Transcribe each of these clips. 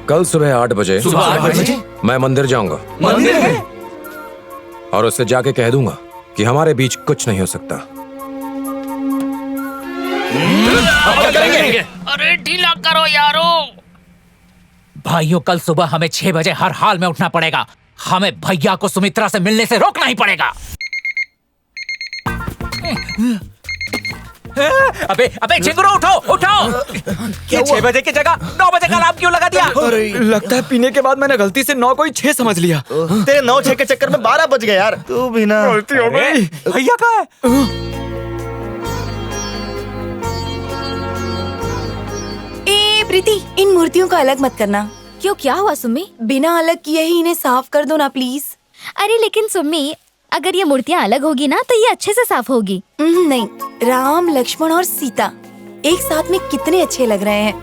कल सुबह 8 बजे मैं मंदिर जाऊंगा। मंदिर में? और उससे जाके कह दूंगा कि हमारे बीच कुछ नहीं हो सकता। अरे ढीला करो यारो। भाइयों, कल सुबह हमें 6 बजे हर हाल में उठना पड़ेगा। हमें भैया को सुमित्रा से मिलने से रोकना ही पड़ेगा। अबे झिंगुरो, उठो। ये 6 बजे की जगह 9 बजे का अलार्म क्यों लगा दिया? लगता है पीने के बाद मैंने गलती से 9 को ही 6 समझ लिया। तेरे 9-6 के चक्कर में 12 बज गए यार। तू भी ना। गलती हो गई। भैया कहाँ है? प्रीति, इन मूर्तियों का अलग मत करना। क्यों, क्या हुआ सुम्मी? बिना अलग किए ही इन्हें साफ कर दो ना प्लीज। अरे लेकिन सुम्मी, अगर ये मूर्तियाँ अलग होगी ना तो ये अच्छे से साफ होगी। नहीं, राम, लक्ष्मण और सीता एक साथ में कितने अच्छे लग रहे हैं।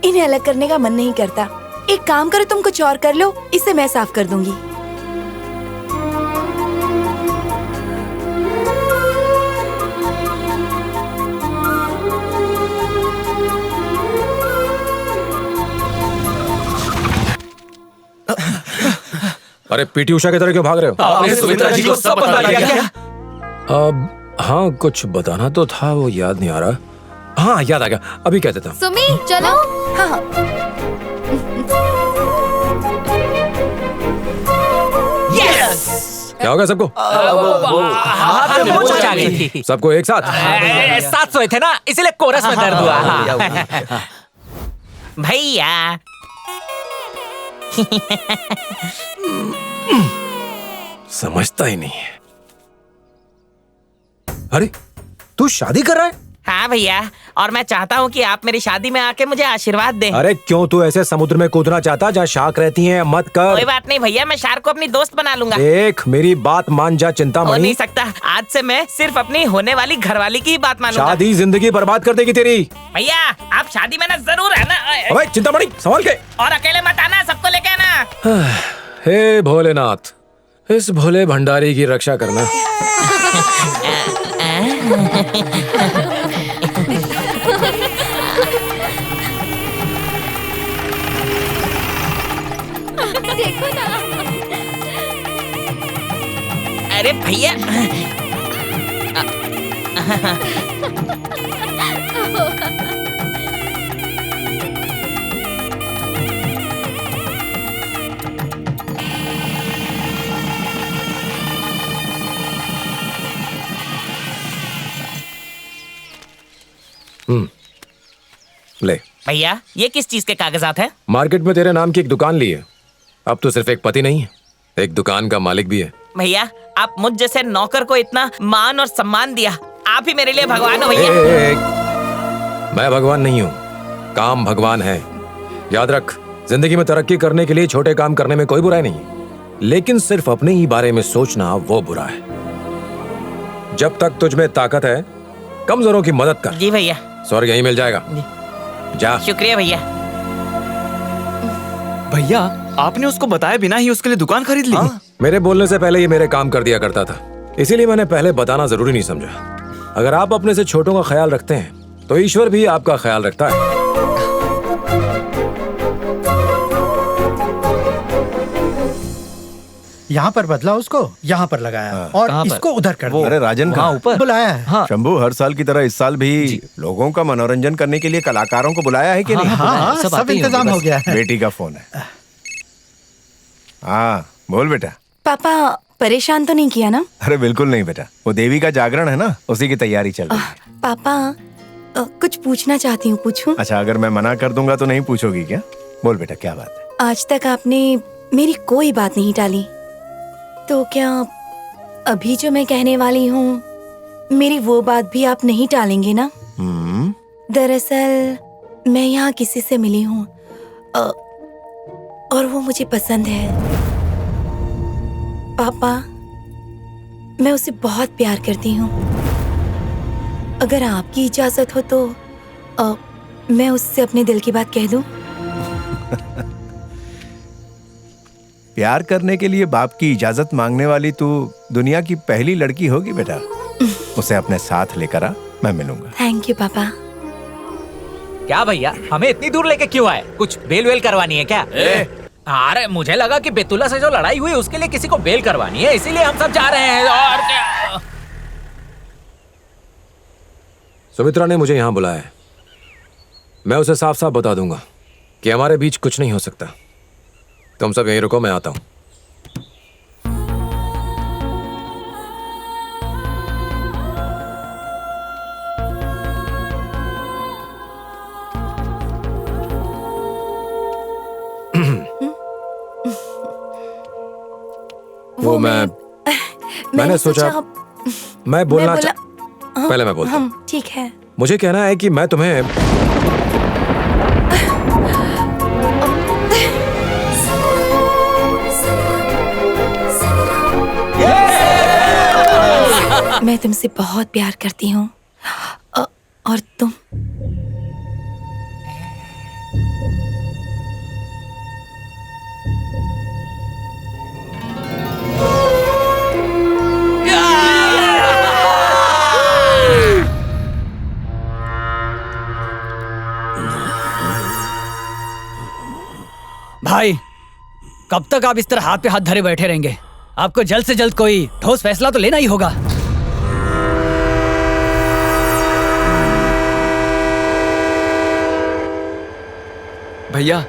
इन्हें अलग करने का मन नहीं करता। एक काम करो, तुम कुछ और कर लो, इसे मैं साफ कर दूंगी। अरे पीटी उषा की तरह क्यों भाग रहे हो? आपने सुमित्रा जी को सब बता दिया क्या? अब हाँ, कुछ बताना तो था, वो याद नहीं आ रहा। हाँ याद आ गया, अभी कह देता हूँ। सुम्मी चलो। हाँ। क्या होगा सबको? आ गई थी। सबको एक साथ? 7 सोए थे ना, इसीलिए कोरस में दर्द हुआ। भैया समझता ही नहीं है। अरे तू शादी कर रहा है? हाँ भैया, और मैं चाहता हूँ कि आप मेरी शादी में आके मुझे आशीर्वाद दें। अरे क्यों तू ऐसे समुद्र में कूदना चाहता जहाँ शार्क रहती हैं? मत कर। कोई बात नहीं भैया, मैं शार्क को अपनी दोस्त बना लूंगा। देख मेरी बात मान जा, चिंता हो मणि। नहीं सकता, आज से मैं सिर्फ अपनी होने वाली घरवाली की ही बात मानूंगा। शादी जिंदगी बर्बाद कर देगी तेरी। भैया आप शादी में ना जरूर है ना। अबे चिंता मणि, संभाल के। और अकेले मत आना, सबको लेके आना। हे भोलेनाथ, इस भोले भंडारी की रक्षा करना। देखो ना। अरे भैया ले भैया, ये किस चीज के कागजात हैं? मार्केट में तेरे नाम की एक दुकान ली है। अब तो सिर्फ एक पति नहीं है, एक दुकान का मालिक भी है। भैया आप मुझ जैसे नौकर को इतना मान और सम्मान दिया, आप ही मेरे लिए भगवान हो भैया। मैं भगवान नहीं हूँ, काम भगवान है। याद रख, जिंदगी में तरक्की करने के लिए छोटे काम करने में कोई बुराई नहीं, लेकिन सिर्फ अपने ही बारे में सोचना वो बुरा है। जब तक तुझ में ताकत है, कमजोरों की मदद कर। जी भैया। स्वर्ग यहीं मिल जाएगा। जा। शुक्रिया भैया। भैया आपने उसको बताया बिना ही उसके लिए दुकान खरीद ली? मेरे बोलने से पहले ये मेरे काम कर दिया करता था, इसीलिए मैंने पहले बताना जरूरी नहीं समझा। अगर आप अपने से छोटों का ख्याल रखते हैं तो ईश्वर भी आपका ख्याल रखता है। यहाँ पर बदला, उसको यहाँ पर लगाया और इसको उधर कर दिया। अरे राजन का ऊपर बुलाया है। हाँ। शंभू, हर साल की तरह इस साल भी लोगों का मनोरंजन करने के लिए कलाकारों को बुलाया है कि नहीं? हाँ, सब इंतजाम हो गया है। बेटी का फोन है। हाँ बोल बेटा। पापा परेशान तो नहीं किया ना? अरे बिल्कुल नहीं बेटा, वो देवी का जागरण है ना, उसी की तैयारी चल रही है। पापा कुछ पूछना चाहती हूँ, पूछूं? अच्छा, अगर मैं मना कर दूंगा तो नहीं पूछोगी क्या? बोल बेटा, क्या बात है? आज तक आपने मेरी कोई बात नहीं टाली, तो क्या अभी जो मैं कहने वाली हूँ, मेरी वो बात भी आप नहीं टालेंगे ना? दरअसल मैं यहाँ किसी से मिली हूँ और वो मुझे पसंद है। पापा, मैं उसे बहुत प्यार करती हूँ। अगर आपकी इजाजत हो तो मैं उससे अपने दिल की बात कह दूं? प्यार करने के लिए बाप की इजाजत मांगने वाली तू दुनिया की पहली लड़की होगी बेटा। उसे अपने साथ लेकर आ, मैं मिलूंगा। थैंक यू पापा। क्या भैया, हमें इतनी दूर लेके क्यों आए? कुछ बेल वेल करवानी है क्या? अरे मुझे लगा कि बेतुल्ला से जो लड़ाई हुई उसके लिए किसी को बेल करवानी है, इसीलिए हम सब जा रहे हैं। और क्या? सुमित्रा ने मुझे यहाँ बुलाया है। मैं उसे साफ साफ बता दूंगा कि हमारे बीच कुछ नहीं हो सकता। तुम सब यहीं रुको, मैं आता हूं। वो मैंने सोचा मैं बोलना पहले मैं बोलता हूं। ठीक है। मुझे कहना है कि मैं तुम्हें मैं तुमसे बहुत प्यार करती हूँ और तुम। भाई, कब तक आप इस तरह हाथ पे हाथ धरे बैठे रहेंगे? आपको जल्द से जल्द कोई ठोस फैसला तो लेना ही होगा। भैया,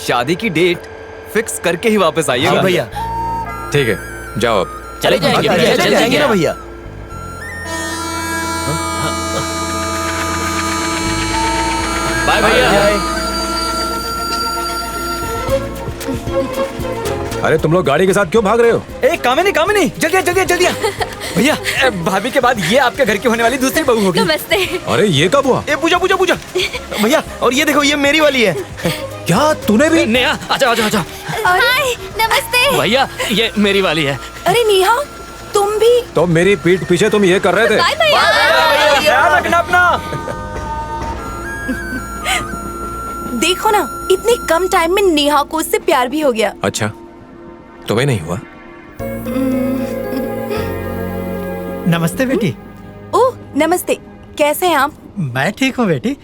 शादी की डेट फिक्स करके ही वापस आइएगा। हाँ भैया। ठीक है, जाओ अब। चले जाएंगे ना भैया। बाय भैया। अरे तुम लोग गाड़ी के साथ क्यों भाग रहे हो? ए कामिनी, जल्दी भैया, भाभी के बाद ये आपके घर की होने वाली दूसरी बहू होगी। नमस्ते। अरे ये कब हुआ? ए पूजा भैया, और ये देखो, ये मेरी वाली है। क्या तूने भी? नेहा, आजा। हाय, नमस्ते। भैया, ये मेरी वाली है। अरे नेहा, तुम भी? तो मेरी पीठ पीछे तुम ये कर रहे थे? बाय भैया। ख्याल रखना अपना। देखो ना, इतने कम टाइम में नेहा को उससे प्यार भी हो गया। अच्छा, तुम्हें नहीं हुआ? नमस्ते बेटी। ओह नमस्ते, कैसे हैं आप? मैं ठीक हूँ बेटी।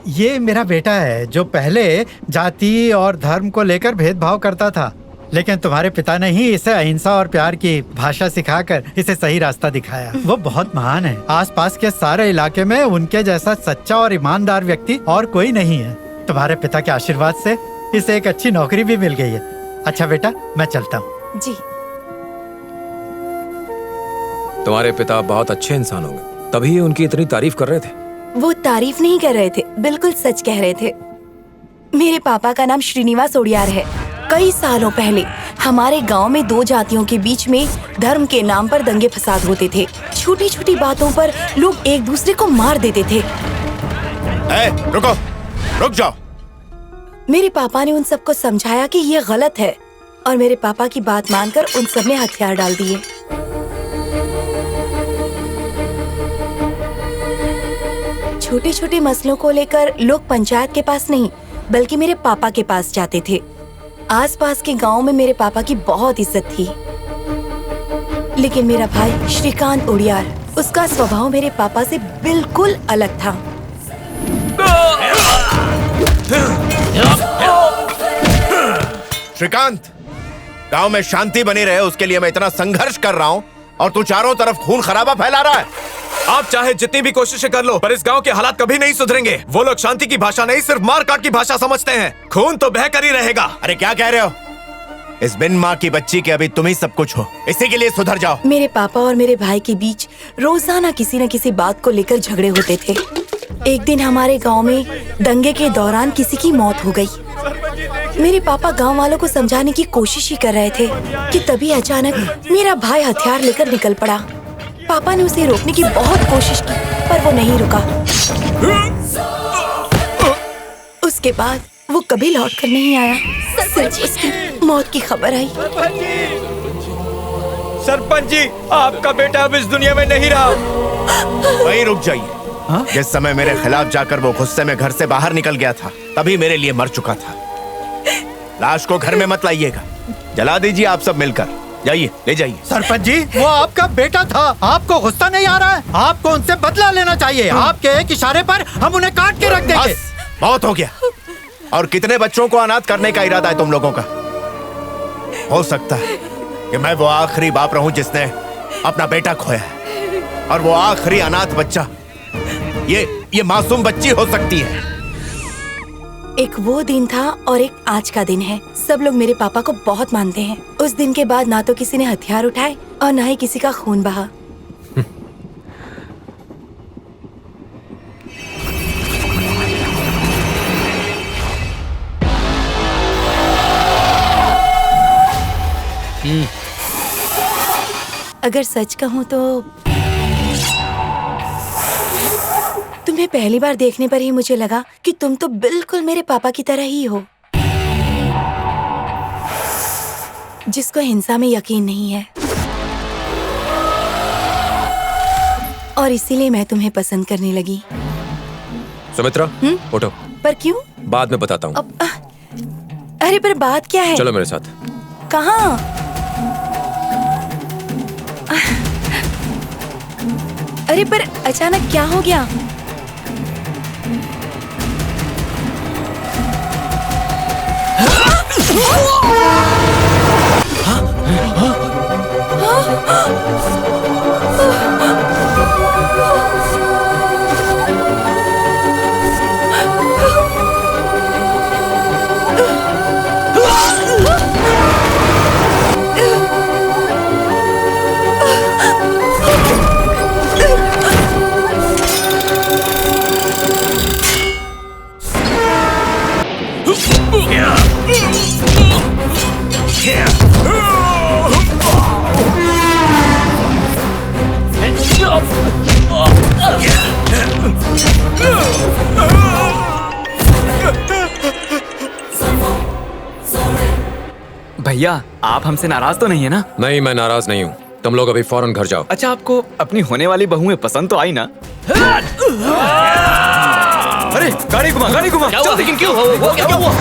ये मेरा बेटा है जो पहले जाति और धर्म को लेकर भेदभाव करता था, लेकिन तुम्हारे पिता ने ही इसे अहिंसा और प्यार की भाषा सिखाकर इसे सही रास्ता दिखाया। वो बहुत महान है। आसपास के सारे इलाके में उनके जैसा सच्चा और ईमानदार व्यक्ति और कोई नहीं है। तुम्हारे पिता के आशीर्वाद से इसे एक अच्छी नौकरी भी मिल गई है। अच्छा बेटा, मैं चलता हूँ। जी। तुम्हारे पिता बहुत अच्छे इंसान होंगे, तभी ये उनकी इतनी तारीफ कर रहे थे। वो तारीफ नहीं कर रहे थे, बिल्कुल सच कह रहे थे। मेरे पापा का नाम श्रीनिवास ओडियार है। कई सालों पहले हमारे गांव में दो जातियों के बीच में धर्म के नाम पर दंगे फसाद होते थे। छोटी छोटी बातों पर लोग एक दूसरे को मार देते थे। रुक जाओ। मेरे पापा ने उन सबको समझाया कि ये गलत है और मेरे पापा की बात मानकर उन सब ने हथियार डाल दिए। छोटे छोटे मसलों को लेकर लोग पंचायत के पास नहीं बल्कि मेरे पापा के पास जाते थे। आसपास के गांव में मेरे पापा की बहुत इज्जत थी, लेकिन मेरा भाई श्रीकांत ओडियार, उसका स्वभाव मेरे पापा से बिल्कुल अलग था। श्रीकांत, गांव में शांति बनी रहे उसके लिए मैं इतना संघर्ष कर रहा हूँ और तू चारों तरफ खून खराबा फैला रहा है। आप चाहे जितनी भी कोशिशें कर लो, पर इस गांव के हालात कभी नहीं सुधरेंगे। वो लोग शांति की भाषा नहीं, सिर्फ मार काट की भाषा समझते हैं। खून तो बहकर ही रहेगा। अरे क्या कह रहे हो? इस बिन माँ की बच्ची के अभी तुम ही सब कुछ हो, इसी के लिए सुधर जाओ। मेरे पापा और मेरे भाई के बीच रोजाना किसी न किसी बात को लेकर झगड़े होते थे। एक दिन हमारे गांव में दंगे के दौरान किसी की मौत हो गई। मेरे पापा गांव वालों को समझाने की कोशिश ही कर रहे थे कि तभी अचानक मेरा भाई हथियार लेकर निकल पड़ा। पापा ने उसे रोकने की बहुत कोशिश की, पर वो नहीं रुका। उसके बाद वो कभी लौट कर नहीं आया। सिर्फ उसकी मौत की खबर आई। सरपंच जी, आपका बेटा अब इस दुनिया में नहीं रहा। वहीं रुक जाइए। जिस समय मेरे खिलाफ जाकर वो गुस्से में घर से बाहर निकल गया था, तभी मेरे लिए मर चुका था। लाश को घर में मत लाइएगा, जला दीजिए आप सब मिलकर। जाइए, ले जाइए। सरपंच जी, वो आपका बेटा था। आपको गुस्सा नहीं आ रहा है? आपको उनसे बदला लेना चाहिए। आपके एक इशारे पर हम उन्हें काट के रख देंगे। बहुत हो गया। और कितने बच्चों को अनाथ करने का इरादा है तुम लोगों का? हो सकता है कि मैं वो आखिरी बाप रहूं जिसने अपना बेटा खोया है, और वो आखिरी अनाथ बच्चा ये मासूम बच्ची हो सकती है। एक वो दिन था और एक आज का दिन है। सब लोग मेरे पापा को बहुत मानते हैं। उस दिन के बाद ना तो किसी ने हथियार उठाए और ना ही किसी का खून बहा। अगर सच कहूँ तो तुम्हें पहली बार देखने पर ही मुझे लगा कि तुम तो बिल्कुल मेरे पापा की तरह ही हो, जिसको हिंसा में यकीन नहीं है। और इसीलिए मैं तुम्हें पसंद करने लगी। सुमित्रा, उठो। पर क्यों? बाद में बताता हूँ। अरे पर बात क्या है? चलो मेरे साथ। कहाँ? अरे पर अचानक क्या हो गया? भैया, आप हमसे नाराज तो नहीं है ना? नहीं, मैं नाराज नहीं हूँ। तुम लोग अभी फौरन घर जाओ। अच्छा, आपको अपनी होने वाली बहुएं पसंद तो आई ना? अरे गाड़ी घुमा, गाड़ी घुमा। क्या हुआ? लेकिन क्यों? वो क्या हुआ?